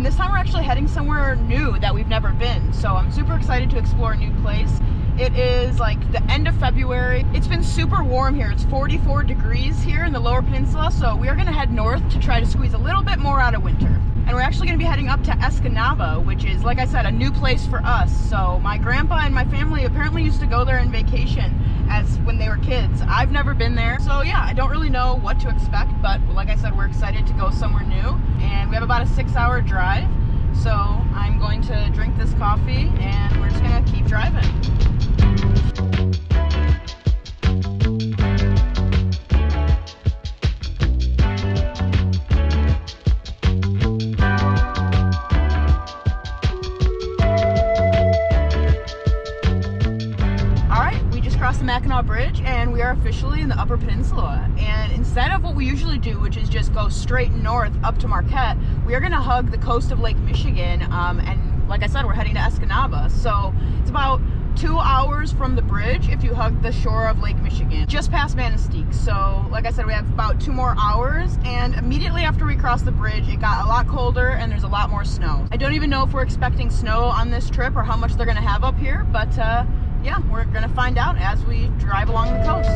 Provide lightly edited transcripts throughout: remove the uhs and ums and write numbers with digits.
this time we're actually heading somewhere new that we've never been. So I'm super excited to explore a new place. It is like the end of February. It's been super warm here. It's 44 degrees here in the lower peninsula. So we are gonna head north to try to squeeze a little bit more out of winter. And we're actually gonna be heading up to Escanaba, which is, like I said, a new place for us. So my grandpa and my family apparently used to go there on vacation as when they were kids. I've never been there. So yeah, I don't really know what to expect, but like I said, we're excited to go somewhere new. And we have about a 6-hour drive. So I'm going to drink this coffee and we're just gonna keep driving. Across the Mackinac Bridge, and we are officially in the Upper Peninsula. And instead of what we usually do, which is just go straight north up to Marquette, we are going to hug the coast of Lake Michigan. And like I said, we're heading to Escanaba. So it's about 2 hours from the bridge if you hug the shore of Lake Michigan, just past Manistee. So like I said, we have about 2 more hours, and immediately after we crossed the bridge, it got a lot colder and there's a lot more snow. I don't even know if we're expecting snow on this trip or how much they're going to have up here, but yeah, we're gonna find out as we drive along the coast.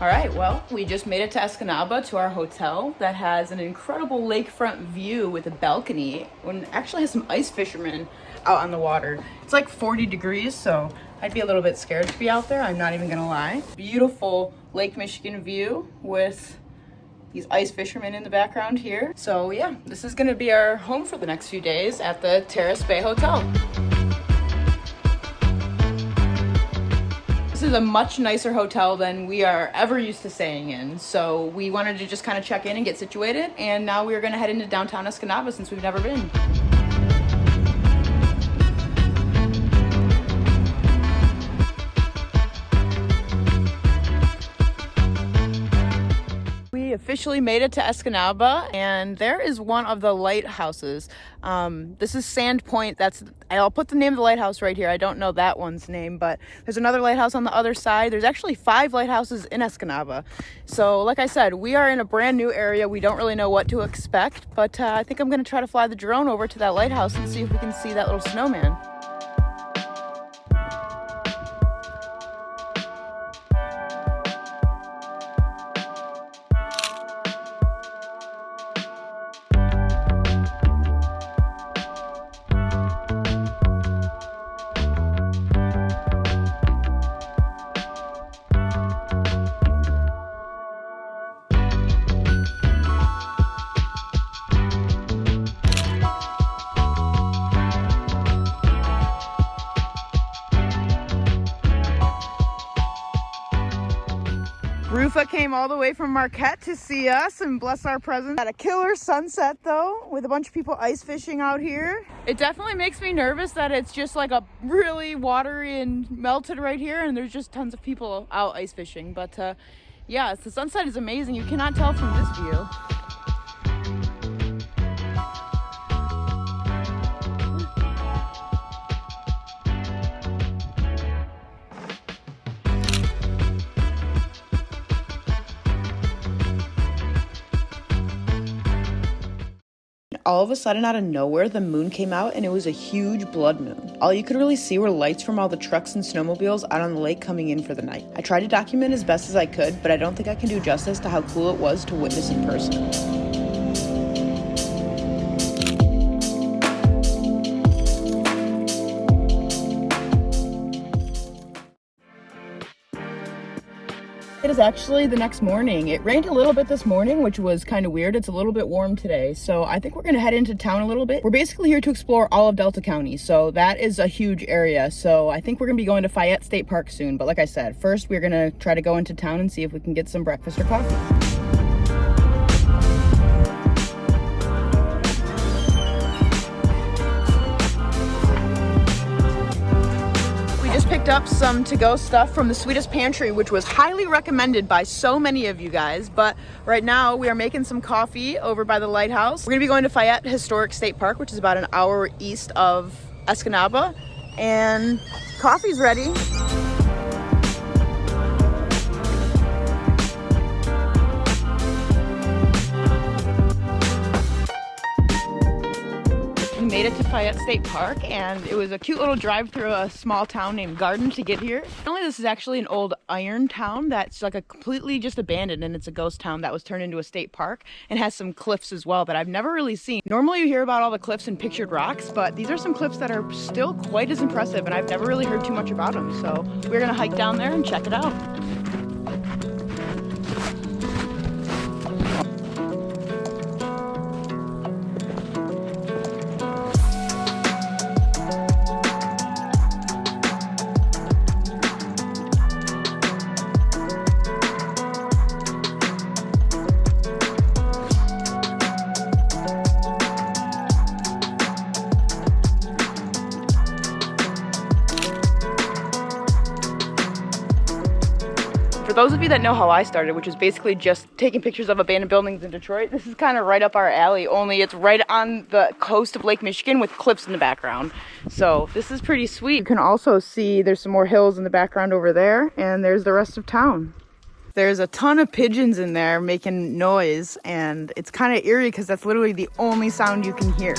All right, well, we just made it to Escanaba, to our hotel that has an incredible lakefront view with a balcony, and actually has some ice fishermen out on the water. It's like 40 degrees, so I'd be a little bit scared to be out there, I'm not even gonna lie. Beautiful Lake Michigan view with these ice fishermen in the background here. So yeah, this is gonna be our home for the next few days at the Terrace Bay Hotel. This is a much nicer hotel than we are ever used to staying in. So we wanted to just kind of check in and get situated. And now we're gonna head into downtown Escanaba since we've never been. We officially made it to Escanaba, and there is one of the lighthouses. This is Sand Point. I'll put the name of the lighthouse right here. I don't know that one's name, but there's another lighthouse on the other side. There's actually 5 lighthouses in Escanaba. So like I said, we are in a brand new area. We don't really know what to expect, but I think I'm gonna try to fly the drone over to that lighthouse and see if we can see that little snowman. Rufa came all the way from Marquette to see us and bless our presence. Had a killer sunset though, with a bunch of people ice fishing out here. It definitely makes me nervous that it's just like a really watery and melted right here, and there's just tons of people out ice fishing. But yeah, the sunset is amazing. You cannot tell from this view. All of a sudden, out of nowhere, the moon came out and it was a huge blood moon. All you could really see were lights from all the trucks and snowmobiles out on the lake coming in for the night. I tried to document as best as I could, but I don't think I can do justice to how cool it was to witness in person. It is actually the next morning. It rained a little bit this morning, which was kind of weird. It's a little bit warm today. So I think we're gonna head into town a little bit. We're basically here to explore all of Delta County. So that is a huge area. So I think we're gonna be going to Fayatte State Park soon. But like I said, first we're gonna try to go into town and see if we can get some breakfast or coffee. Picked up some to-go stuff from the Sweetest Pantry, which was highly recommended by so many of you guys. But right now we are making some coffee over by the lighthouse. We're gonna be going to Fayatte Historic State Park, which is about an hour east of Escanaba, and coffee's ready. made it to Fayatte State Park, and it was a cute little drive through a small town named Garden to get here. Apparently this is actually an old iron town that's like a completely just abandoned, and it's a ghost town that was turned into a state park and has some cliffs as well that I've never really seen. Normally you hear about all the cliffs and pictured rocks, but these are some cliffs that are still quite as impressive, and I've never really heard too much about them. So we're gonna hike down there and check it out. For those of you that know how I started, which is basically just taking pictures of abandoned buildings in Detroit, this is kind of right up our alley, only it's right on the coast of Lake Michigan with cliffs in the background. So this is pretty sweet. You can also see there's some more hills in the background over there, and there's the rest of town. There's a ton of pigeons in there making noise, and it's kind of eerie because that's literally the only sound you can hear.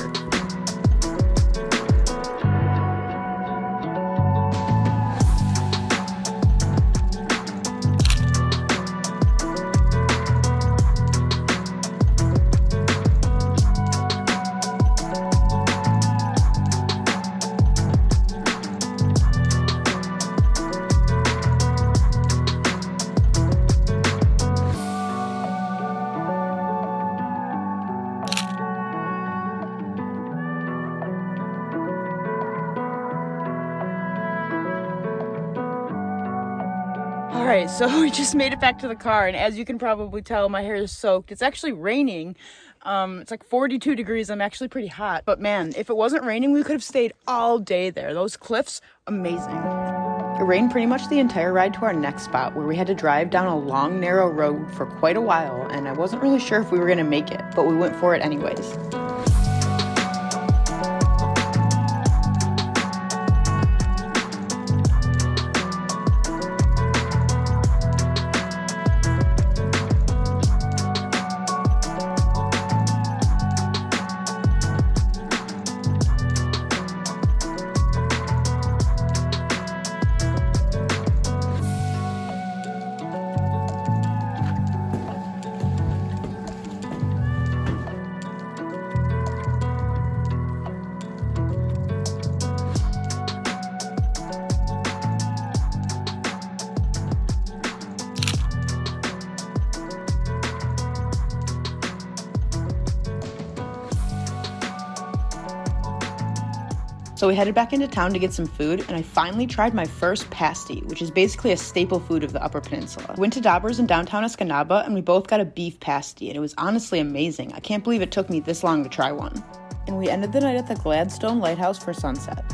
Alright, so we just made it back to the car, and as you can probably tell, my hair is soaked. It's actually raining. It's like 42 degrees. I'm actually pretty hot. But man, if it wasn't raining, we could have stayed all day there. Those cliffs, amazing. It rained pretty much the entire ride to our next spot, where we had to drive down a long, narrow road for quite a while, and I wasn't really sure if we were going to make it, but we went for it anyways. So we headed back into town to get some food, and I finally tried my first pasty, which is basically a staple food of the Upper Peninsula. We went to Dauber's in downtown Escanaba, and we both got a beef pasty, and it was honestly amazing. I can't believe it took me this long to try one. And we ended the night at the Gladstone Lighthouse for sunset.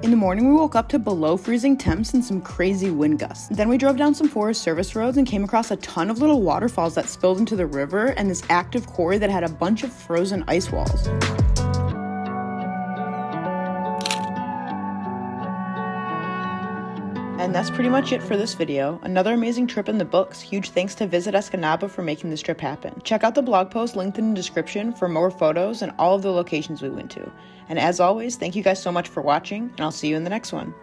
In the morning, we woke up to below freezing temps and some crazy wind gusts. Then we drove down some Forest Service roads and came across a ton of little waterfalls that spilled into the river and this active quarry that had a bunch of frozen ice walls. And that's pretty much it for this video. Another amazing trip in the books. Huge thanks to Visit Escanaba for making this trip happen. Check out the blog post linked in the description for more photos and all of the locations we went to. And as always, thank you guys so much for watching, and I'll see you in the next one.